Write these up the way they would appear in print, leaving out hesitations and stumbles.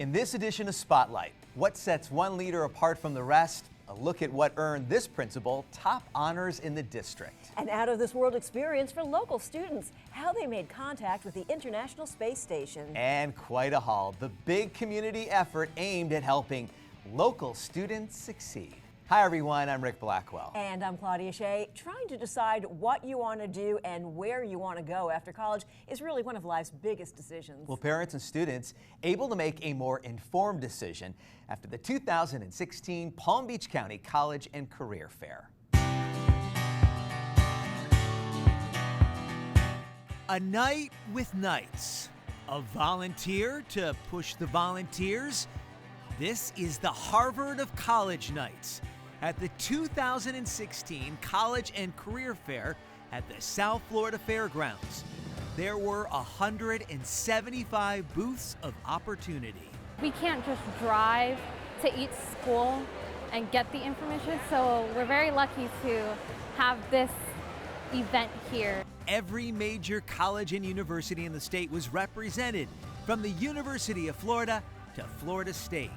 In this edition of Spotlight, what sets one leader apart from the rest? A look at what earned this principal top honors in the district. An out-of-this-world experience for local students, how they made contact with the International Space Station. And quite a haul, the big community effort aimed at helping local students succeed. Hi everyone, I'm Rick Blackwell. And I'm Claudia Shea. Trying to decide what you want to do and where you want to go after college is really one of life's biggest decisions. Well, parents and students able to make a more informed decision after the 2016 Palm Beach County College and Career Fair. A night with nights. A volunteer to push the volunteers. This is the Harvard of College Nights at the 2016 College and Career Fair at the South Florida Fairgrounds. There were 175 booths of opportunity. We can't just drive to each school and get the information, so we're very lucky to have this event here. Every major college and university in the state was represented, from the University of Florida to Florida State,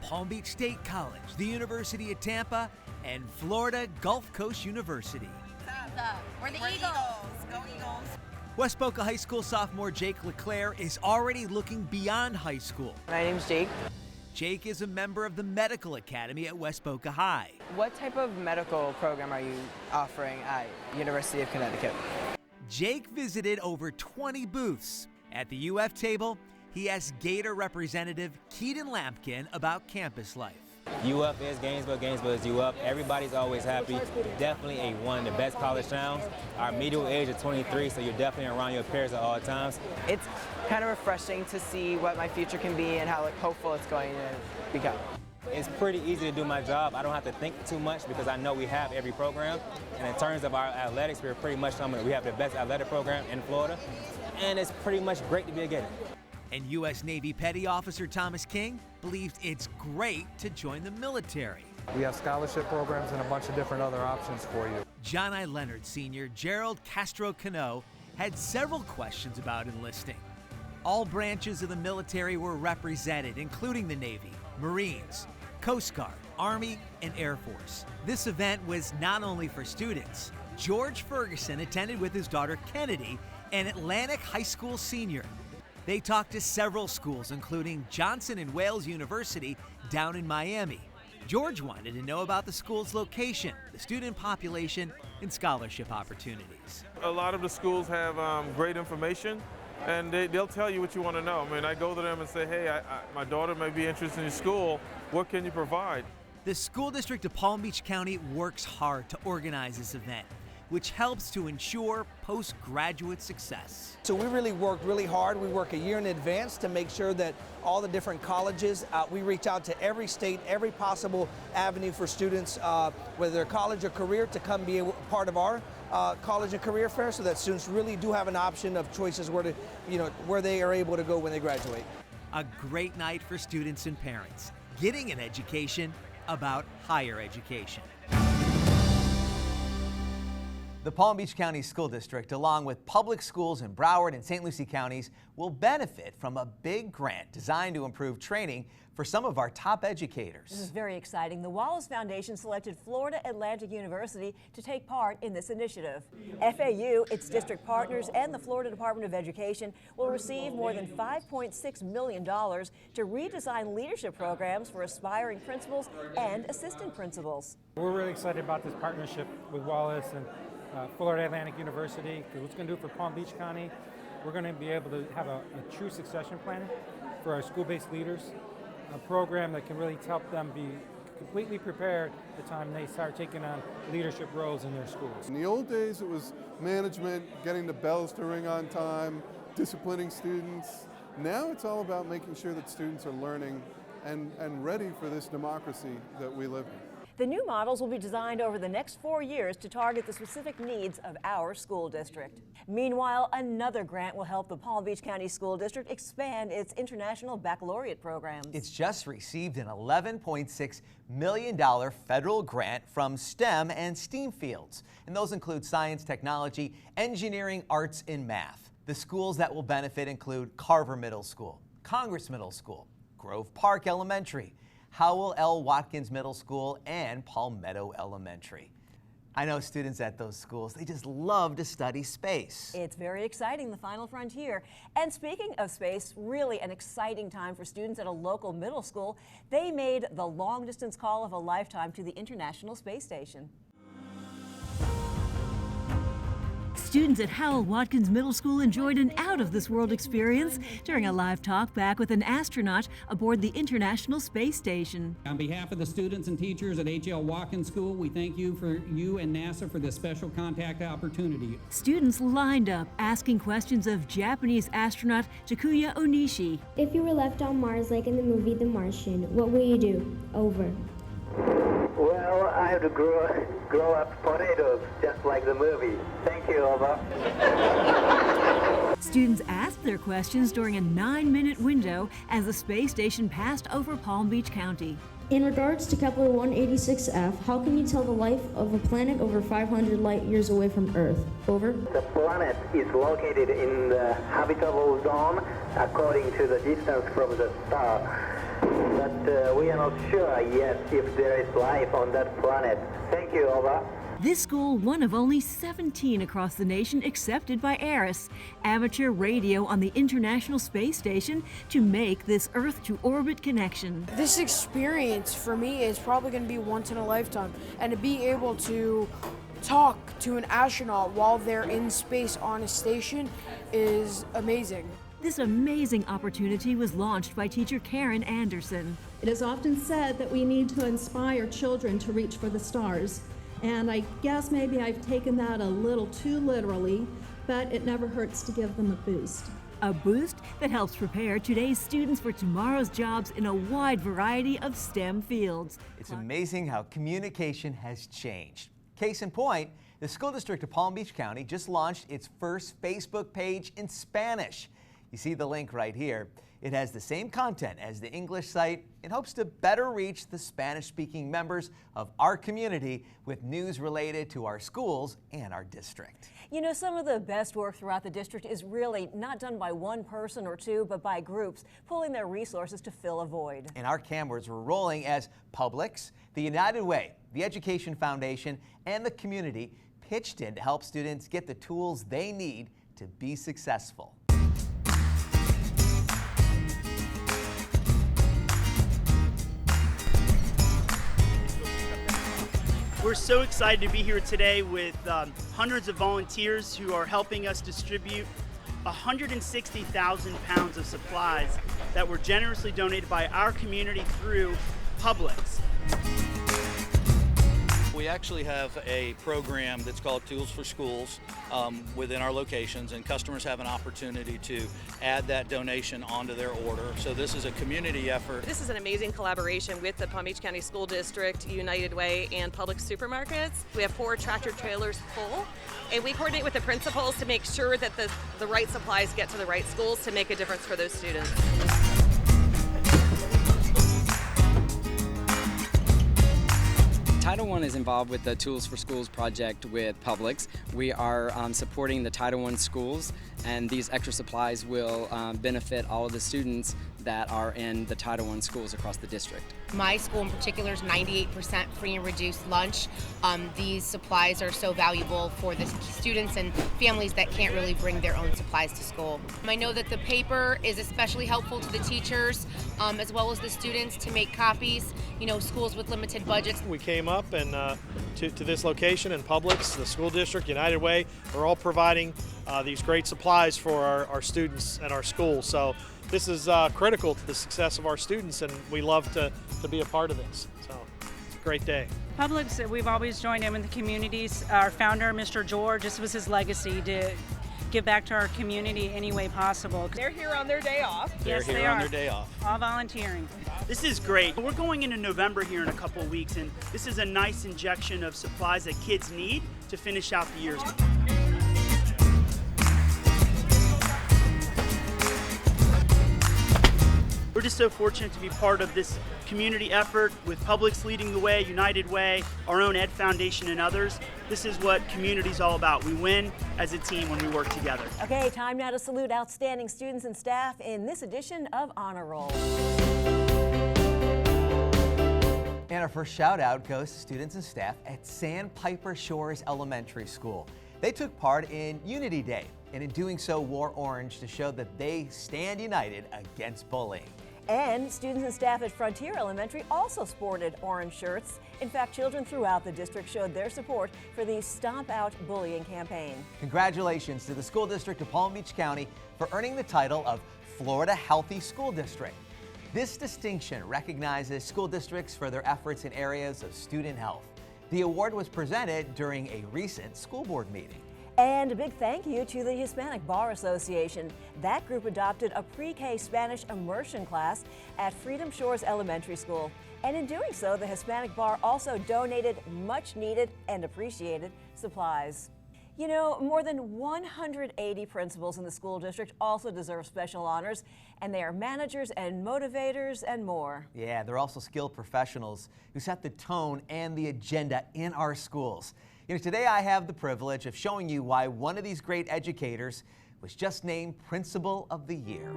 Palm Beach State College, the University of Tampa, and Florida Gulf Coast University. We're the Eagles. Go Eagles. West Boca High School sophomore Jake LeClaire is already looking beyond high school. My name's Jake. Jake is a member of the Medical Academy at West Boca High. What type of medical program are you offering at University of Connecticut? Jake visited over 20 booths. At the UF table, he asked Gator representative Keaton Lampkin about campus life. UF is Gainesville, Gainesville is UF. Everybody's always happy. Definitely one of the best college towns. Our median age is 23, so you're definitely around your peers at all times. It's kind of refreshing to see what my future can be and how hopeful it's going to become. It's pretty easy to do my job. I don't have to think too much because I know we have every program. And in terms of our athletics, we're pretty much we have the best athletic program in Florida. And it's pretty much great to be a Gator. And U.S. Navy Petty Officer Thomas King believes it's great to join the military. We have scholarship programs and a bunch of different other options for you. John I. Leonard Sr. Gerald Castro Cano had several questions about enlisting. All branches of the military were represented, including the Navy, Marines, Coast Guard, Army, and Air Force. This event was not only for students. George Ferguson attended with his daughter Kennedy, an Atlantic High School senior. They talked to several schools, including Johnson and Wales University down in Miami. George wanted to know about the school's location, the student population, and scholarship opportunities. A lot of the schools have great information, and they'll tell you what you want to know. I mean, I go to them and say, hey, my daughter may be interested in your school. What can you provide? The school district of Palm Beach County works hard to organize this event, which helps to ensure postgraduate success. So we really worked really hard. We work a year in advance to make sure that all the different colleges, we reach out to every state, every possible avenue for students, whether they're college or career, to come be a part of our college and career fair, so that students really do have an option of choices where they are able to go when they graduate. A great night for students and parents, getting an education about higher education. The Palm Beach County School District, along with public schools in Broward and St. Lucie counties, will benefit from a big grant designed to improve training for some of our top educators. This is very exciting. The Wallace Foundation selected Florida Atlantic University to take part in this initiative. FAU, its district partners, and the Florida Department of Education will receive more than $5.6 million to redesign leadership programs for aspiring principals and assistant principals. We're really excited about this partnership with Wallace and Florida Atlantic University, because what's going to do for Palm Beach County, we're going to be able to have a true succession plan for our school-based leaders, a program that can really help them be completely prepared the time they start taking on leadership roles in their schools. In the old days, it was management, getting the bells to ring on time, disciplining students. Now it's all about making sure that students are learning and ready for this democracy that we live in. The new models will be designed over the next 4 years to target the specific needs of our school district. Meanwhile, another grant will help the Palm Beach County School District expand its international baccalaureate programs. It's just received an $11.6 million federal grant from STEM and STEAM fields, and those include science, technology, engineering, arts, and math. The schools that will benefit include Carver Middle School, Congress Middle School, Grove Park Elementary, Howell L. Watkins Middle School, and Palmetto Elementary. I know students at those schools, they just love to study space. It's very exciting, the final frontier. And speaking of space, really an exciting time for students at a local middle school. They made the long-distance call of a lifetime to the International Space Station. Students at Howell Watkins Middle School enjoyed an out-of-this-world experience during a live talk back with an astronaut aboard the International Space Station. On behalf of the students and teachers at H.L. Watkins School, we thank you and NASA for this special contact opportunity. Students lined up asking questions of Japanese astronaut Takuya Onishi. If you were left on Mars like in the movie The Martian, what will you do? Over. Well, I have to grow up potatoes, just like the movie. Thank you, over. Students asked their questions during a 9-minute window as the space station passed over Palm Beach County. In regards to Kepler 186f, how can you tell the life of a planet over 500 light years away from Earth? Over. The planet is located in the habitable zone according to the distance from the star. But we are not sure yet if there is life on that planet. Thank you, over. This school, one of only 17 across the nation accepted by ARIS, amateur radio on the International Space Station, to make this Earth-to-orbit connection. This experience for me is probably going to be once in a lifetime, and to be able to talk to an astronaut while they're in space on a station is amazing. This amazing opportunity was launched by teacher Karen Anderson. It is often said that we need to inspire children to reach for the stars. And I guess maybe I've taken that a little too literally, but it never hurts to give them a boost. A boost that helps prepare today's students for tomorrow's jobs in a wide variety of STEM fields. It's amazing how communication has changed. Case in point, the school district of Palm Beach County just launched its first Facebook page in Spanish. You see the link right here. It has the same content as the English site and hopes to better reach the Spanish-speaking members of our community with news related to our schools and our district. You know, some of the best work throughout the district is really not done by one person or two, but by groups pulling their resources to fill a void. And our cameras were rolling as Publix, the United Way, the Education Foundation, and the community pitched in to help students get the tools they need to be successful. We're so excited to be here today with hundreds of volunteers who are helping us distribute 160,000 pounds of supplies that were generously donated by our community through Publix. We actually have a program that's called Tools for Schools within our locations, and customers have an opportunity to add that donation onto their order. So this is a community effort. This is an amazing collaboration with the Palm Beach County School District, United Way, and Publix supermarkets. We have 4 tractor trailers full, and we coordinate with the principals to make sure that the right supplies get to the right schools to make a difference for those students. Title I is involved with the Tools for Schools project with Publix. We are supporting the Title I schools, and these extra supplies will benefit all of the students that are in the Title I schools across the district. My school in particular is 98% free and reduced lunch. These supplies are so valuable for the students and families that can't really bring their own supplies to school. I know that the paper is especially helpful to the teachers as well as the students to make copies. You know, schools with limited budgets. We came up and to this location, and Publix, the school district, United Way, are all providing these great supplies for our students and our schools. So this is critical to the success of our students, and we love to be a part of this. So it's a great day. Publix, we've always joined in with the communities. Our founder, Mr. George, this was his legacy to give back to our community any way possible. They're here on their day off. They're here on their day off. All volunteering. This is great. We're going into November here in a couple of weeks, and this is a nice injection of supplies that kids need to finish out the year. We're just so fortunate to be part of this community effort with Publix leading the way, United Way, our own Ed Foundation, and others. This is what community is all about. We win as a team when we work together. Okay, time now to salute outstanding students and staff in this edition of Honor Roll. And our first shout out goes to students and staff at Sandpiper Shores Elementary School. They took part in Unity Day, and in doing so wore orange to show that they stand united against bullying. And students and staff at Frontier Elementary also sported orange shirts. In fact, children throughout the district showed their support for the Stomp Out Bullying campaign. Congratulations to the School District of Palm Beach County for earning the title of Florida Healthy School District. This distinction recognizes school districts for their efforts in areas of student health. The award was presented during a recent school board meeting. And a big thank you to the Hispanic Bar Association. That group adopted a pre-K Spanish immersion class at Freedom Shores Elementary School. And in doing so, the Hispanic Bar also donated much needed and appreciated supplies. You know, more than 180 principals in the school district also deserve special honors, and they are managers and motivators and more. Yeah, they're also skilled professionals who set the tone and the agenda in our schools. You know, today I have the privilege of showing you why one of these great educators was just named Principal of the Year.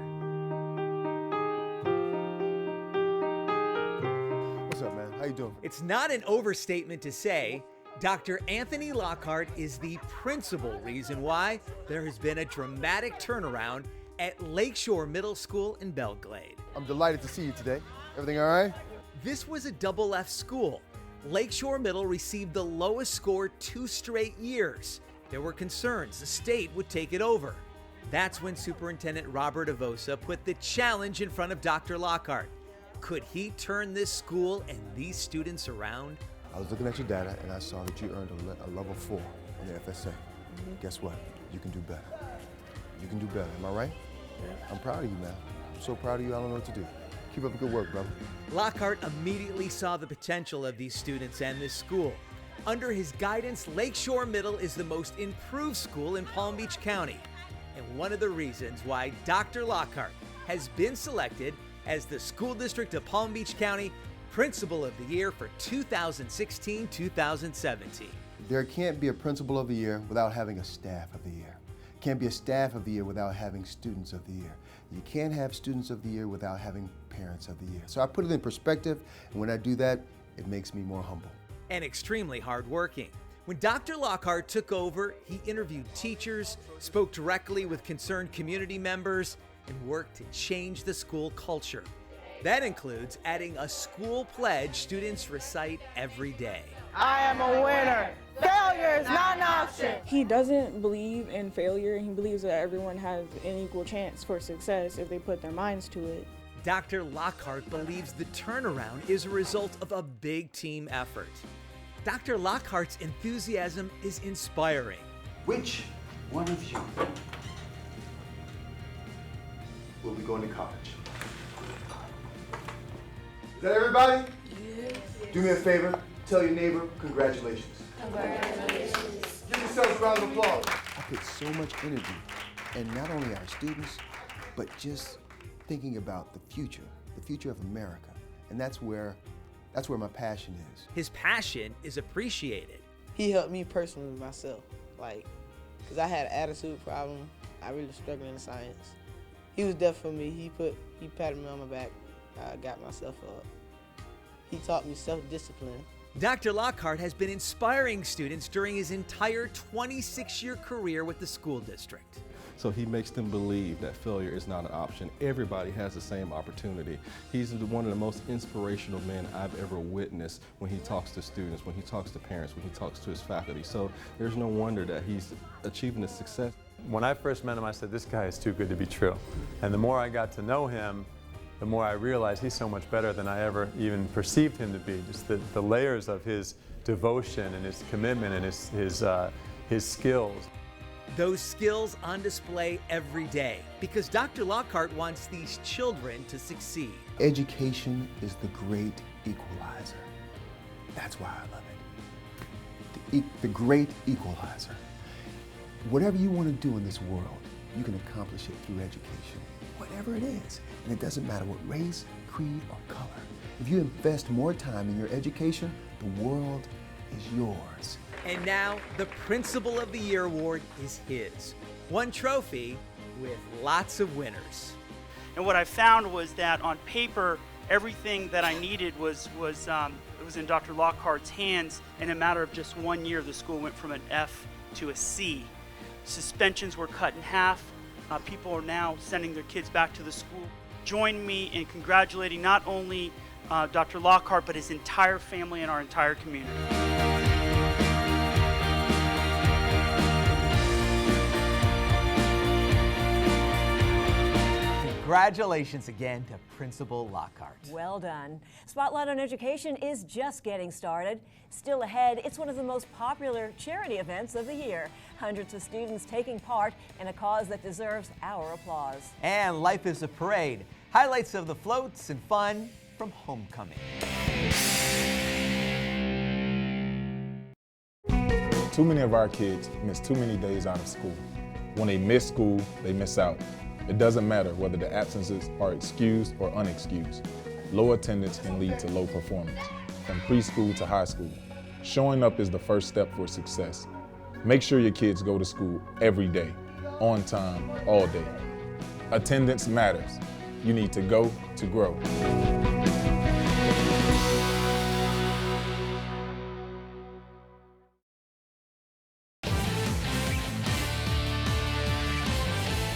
What's up, man? How you doing? It's not an overstatement to say Dr. Anthony Lockhart is the principal reason why there has been a dramatic turnaround at Lakeshore Middle School in Belglade. I'm delighted to see you today. Everything all right? This was a double F school. Lakeshore Middle received the lowest score 2 straight years. There were concerns the state would take it over. That's when Superintendent Robert Avosa put the challenge in front of Dr. Lockhart. Could he turn this school and these students around? I was looking at your data and I saw that you earned a level 4 on the FSA. Guess what? You can do better. You can do better. Am I right? Yeah. I'm proud of you, man. I'm so proud of you. I don't know what to do. Keep up the good work, brother. Lockhart immediately saw the potential of these students and this school. Under his guidance, Lakeshore Middle is the most improved school in Palm Beach County, and one of the reasons why Dr. Lockhart has been selected as the School District of Palm Beach County Principal of the Year for 2016-2017. There can't be a Principal of the Year without having a Staff of the Year. Can't be a Staff of the Year without having Students of the Year. You can't have Students of the Year without having Parents of the Year. So I put it in perspective, and when I do that, it makes me more humble. And extremely hardworking. When Dr. Lockhart took over, he interviewed teachers, spoke directly with concerned community members, and worked to change the school culture. That includes adding a school pledge students recite every day. I am a winner. Failure is not an option. He doesn't believe in failure. He believes that everyone has an equal chance for success if they put their minds to it. Dr. Lockhart believes the turnaround is a result of a big team effort. Dr. Lockhart's enthusiasm is inspiring. Which one of you will be going to college? Is that everybody? Yes. Do me a favor, tell your neighbor, congratulations. Congratulations. Give yourselves a round of applause. I put so much energy in not only our students, but just thinking about the future of America. And that's where my passion is. His passion is appreciated. He helped me personally with myself, because I had an attitude problem. I really struggled in science. He was there for me. He patted me on my back. I got myself up. He taught me self-discipline. Dr. Lockhart has been inspiring students during his entire 26-year career with the school district. So he makes them believe that failure is not an option. Everybody has the same opportunity. He's one of the most inspirational men I've ever witnessed when he talks to students, when he talks to parents, when he talks to his faculty. So there's no wonder that he's achieving this success. When I first met him, I said, this guy is too good to be true. And the more I got to know him, the more I realized he's so much better than I ever even perceived him to be. Just the layers of his devotion and his commitment and his skills. Those skills on display every day because Dr. Lockhart wants these children to succeed. Education is the great equalizer. That's why I love it. The great equalizer. Whatever you want to do in this world, you can accomplish it through education, whatever it is. And it doesn't matter what race, creed, or color. If you invest more time in your education, the world is yours. And now, the Principal of the Year award is his. One trophy with lots of winners. And what I found was that on paper, everything that I needed was in Dr. Lockhart's hands. In a matter of just 1 year, the school went from an F to a C. Suspensions were cut in half. People are now sending their kids back to the school. Join me in congratulating not only Dr. Lockhart, but his entire family and our entire community. Congratulations again to Principal Lockhart. Well done. Spotlight on Education is just getting started. Still ahead, it's one of the most popular charity events of the year. Hundreds of students taking part in a cause that deserves our applause. And life is a parade. Highlights of the floats and fun from homecoming. Too many of our kids miss too many days out of school. When they miss school, they miss out. It doesn't matter whether the absences are excused or unexcused. Low attendance can lead to low performance, from preschool to high school. Showing up is the first step for success. Make sure your kids go to school every day, on time, all day. Attendance matters. You need to go to grow.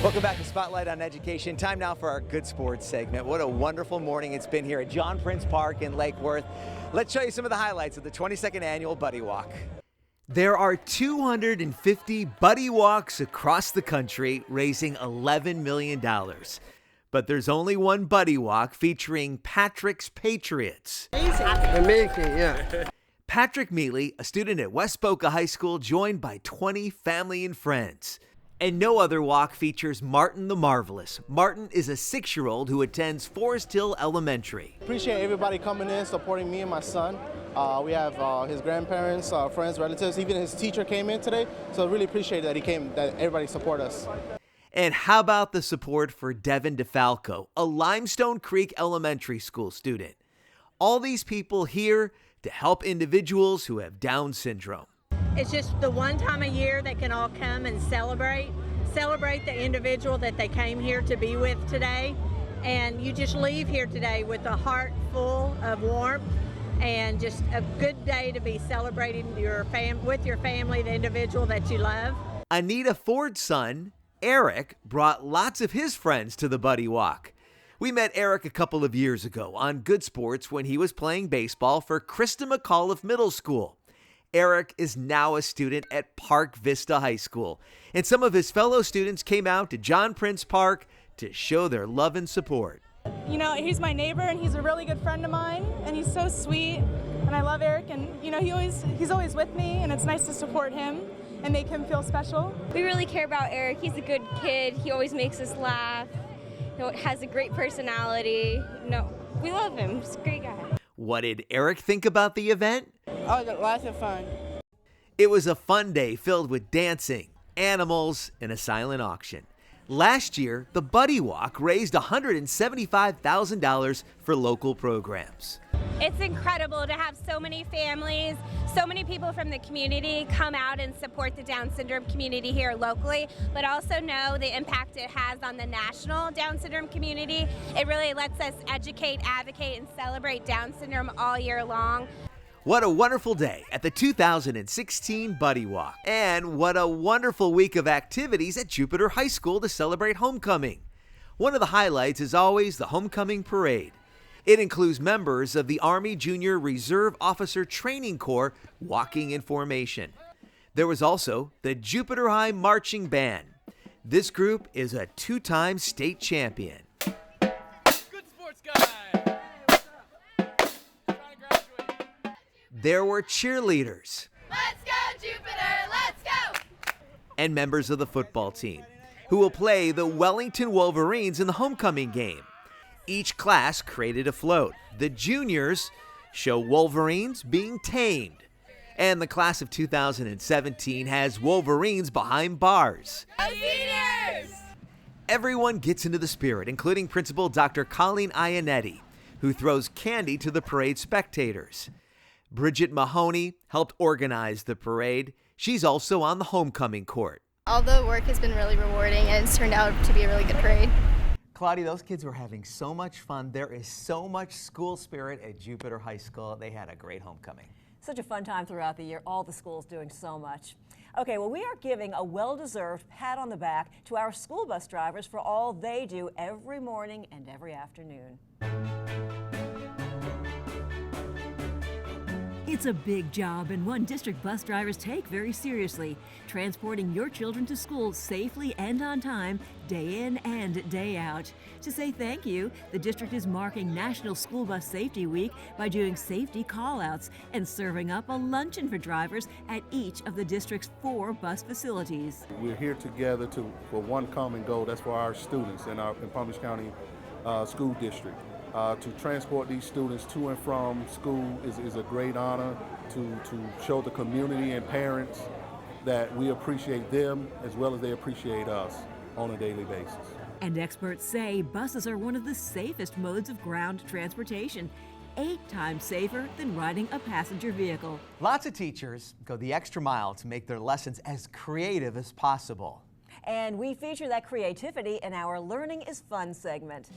Welcome back to Spotlight on Education. Time now for our Good Sports segment. What a wonderful morning it's been here at John Prince Park in Lake Worth. Let's show you some of the highlights of the 22nd Annual Buddy Walk. There are 250 Buddy Walks across the country, raising $11 million. But there's only one Buddy Walk featuring Patrick's Patriots. Amazing, yeah. Patrick Mealy, a student at West Boca High School, joined by 20 family and friends. And no other walk features Martin the Marvelous. Martin is a 6-year-old who attends Forest Hill Elementary. Appreciate everybody coming in, supporting me and my son. We have his grandparents, friends, relatives, even his teacher came in today. So I really appreciate that he came, that everybody support us. And how about the support for Devin DeFalco, a Limestone Creek Elementary School student? All these people here to help individuals who have Down syndrome. It's just the one time a year they can all come and celebrate the individual that they came here to be with today. And you just leave here today with a heart full of warmth and just a good day to be celebrating with your family, the individual that you love. Anita Ford's son, Eric, brought lots of his friends to the Buddy Walk. We met Eric a couple of years ago on Good Sports when he was playing baseball for Krista McAuliffe Middle School. Eric is now a student at Park Vista High School, and some of his fellow students came out to John Prince Park to show their love and support. You know, he's my neighbor and he's a really good friend of mine, and he's so sweet, and I love Eric, and you know, he's always with me, and it's nice to support him and make him feel special. We really care about Eric. He's a good kid. He always makes us laugh. You know, has a great personality. No, we love him. He's a great guy. What did Eric think about the event? Oh, lots of fun. It was a fun day filled with dancing, animals, and a silent auction. Last year, the Buddy Walk raised $175,000 for local programs. It's incredible to have so many families, so many people from the community come out and support the Down syndrome community here locally, but also know the impact it has on the national Down syndrome community. It really lets us educate, advocate, and celebrate Down syndrome all year long. What a wonderful day at the 2016 Buddy Walk. And what a wonderful week of activities at Jupiter High School to celebrate homecoming. One of the highlights is always the homecoming parade. It includes members of the Army Junior Reserve Officer Training Corps walking in formation. There was also the Jupiter High Marching Band. This group is a 2-time state champion. Good sports guy. There were cheerleaders. Let's go, Jupiter, let's go! And members of the football team, who will play the Wellington Wolverines in the homecoming game. Each class created a float. The juniors show Wolverines being tamed. And the class of 2017 has Wolverines behind bars. Seniors! Everyone gets into the spirit, including Principal Dr. Colleen Ianetti, who throws candy to the parade spectators. Bridget Mahoney helped organize the parade. She's also on the homecoming court. All the work has been really rewarding, and it's turned out to be a really good parade. Claudia, those kids were having so much fun. There is so much school spirit at Jupiter High School. They had a great homecoming. Such a fun time throughout the year. All the schools doing so much. Okay, well, we are giving a well-deserved pat on the back to our school bus drivers for all they do every morning and every afternoon. It's a big job and one district bus drivers take very seriously, transporting your children to school safely and on time, day in and day out. To say thank you, the district is marking National School Bus Safety Week by doing safety call-outs and serving up a luncheon for drivers at each of the district's 4 bus facilities. We're here together for one common goal. That's for our students in Palm Beach County School District. To transport these students to and from school is a great honor, to show the community and parents that we appreciate them as well as they appreciate us on a daily basis. And experts say buses are one of the safest modes of ground transportation, 8 times safer than riding a passenger vehicle. Lots of teachers go the extra mile to make their lessons as creative as possible. And we feature that creativity in our Learning is Fun segment.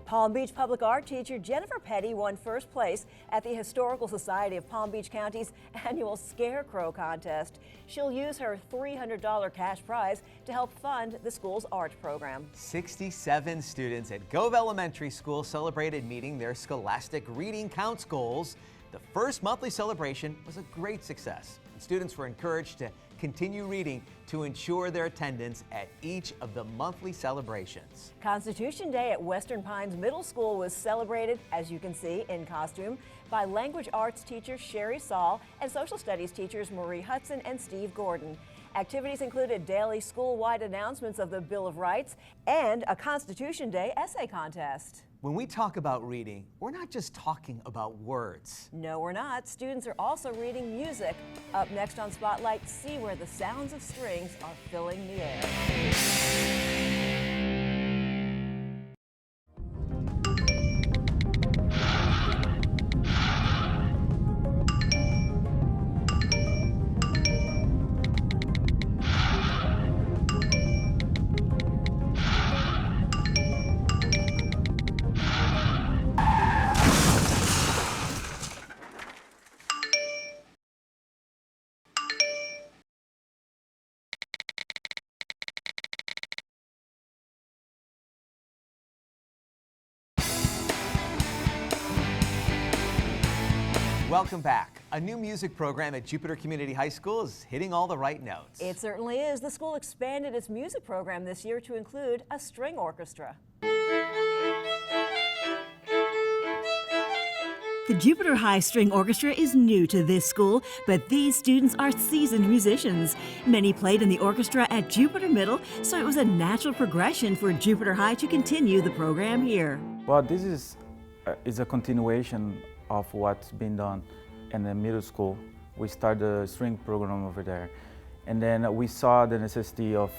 Palm Beach Public Art teacher Jennifer Petty won first place at the Historical Society of Palm Beach County's annual Scarecrow contest. She'll use her $300 cash prize to help fund the school's art program. 67 students at Gove Elementary School celebrated meeting their scholastic reading counts goals. The first monthly celebration was a great success. Students were encouraged to continue reading to ensure their attendance at each of the monthly celebrations. Constitution Day at Western Pines Middle School was celebrated, as you can see, in costume by language arts teacher Sherry Saul and social studies teachers Marie Hudson and Steve Gordon. Activities included daily school-wide announcements of the Bill of Rights and a Constitution Day essay contest. When we talk about reading, we're not just talking about words. No, we're not. Students are also reading music. Up next on Spotlight, see where the sounds of strings are filling the air. Welcome back. A new music program at Jupiter Community High School is hitting all the right notes. It certainly is. The school expanded its music program this year to include a string orchestra. The Jupiter High String Orchestra is new to this school, but these students are seasoned musicians. Many played in the orchestra at Jupiter Middle, so it was a natural progression for Jupiter High to continue the program here. Well, this is a continuation of what's been done in the middle school. We started the string program over there, and then we saw the necessity of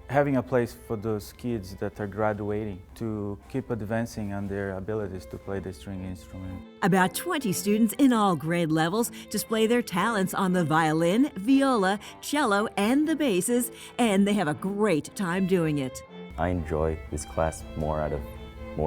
having a place for those kids that are graduating to keep advancing on their abilities to play the string instrument. About 20 students in all grade levels display their talents on the violin, viola, cello, and the basses, and they have a great time doing it. I enjoy this class more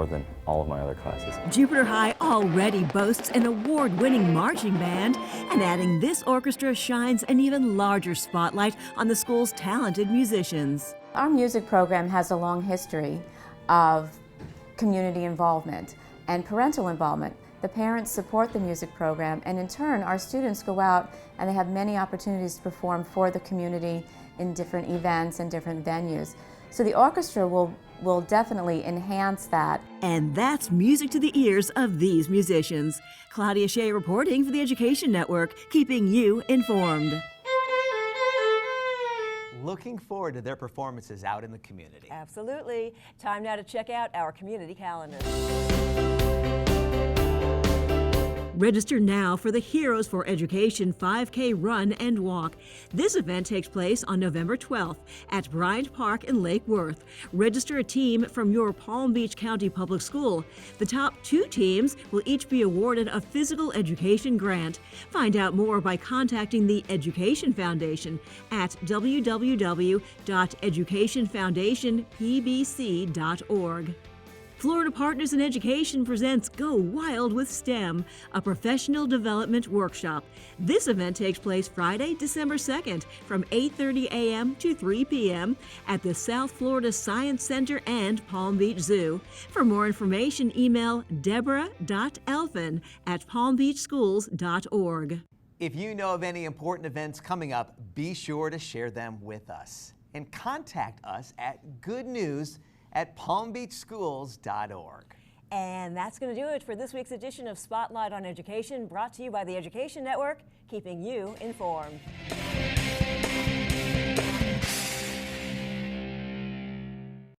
than all of my other classes. Jupiter High already boasts an award-winning marching band, and adding this orchestra shines an even larger spotlight on the school's talented musicians. Our music program has a long history of community involvement and parental involvement. The parents support the music program, and in turn our students go out and they have many opportunities to perform for the community in different events and different venues. So the orchestra will definitely enhance that. And that's music to the ears of these musicians. Claudia Shea reporting for the Education Network, keeping you informed. Looking forward to their performances out in the community. Absolutely. Time now to check out our community calendar. Register now for the Heroes for Education 5K Run and Walk. This event takes place on November 12th at Bryant Park in Lake Worth. Register a team from your Palm Beach County Public School. The top 2 teams will each be awarded a physical education grant. Find out more by contacting the Education Foundation at www.educationfoundationpbc.org. Florida Partners in Education presents Go Wild with STEM, a professional development workshop. This event takes place Friday, December 2nd from 8:30 a.m. to 3 p.m. at the South Florida Science Center and Palm Beach Zoo. For more information, email deborah.elfin@palmbeachschools.org. If you know of any important events coming up, be sure to share them with us. And contact us at goodnews@palmbeachschools.org. And that's going to do it for this week's edition of Spotlight on Education, brought to you by the Education Network, keeping you informed.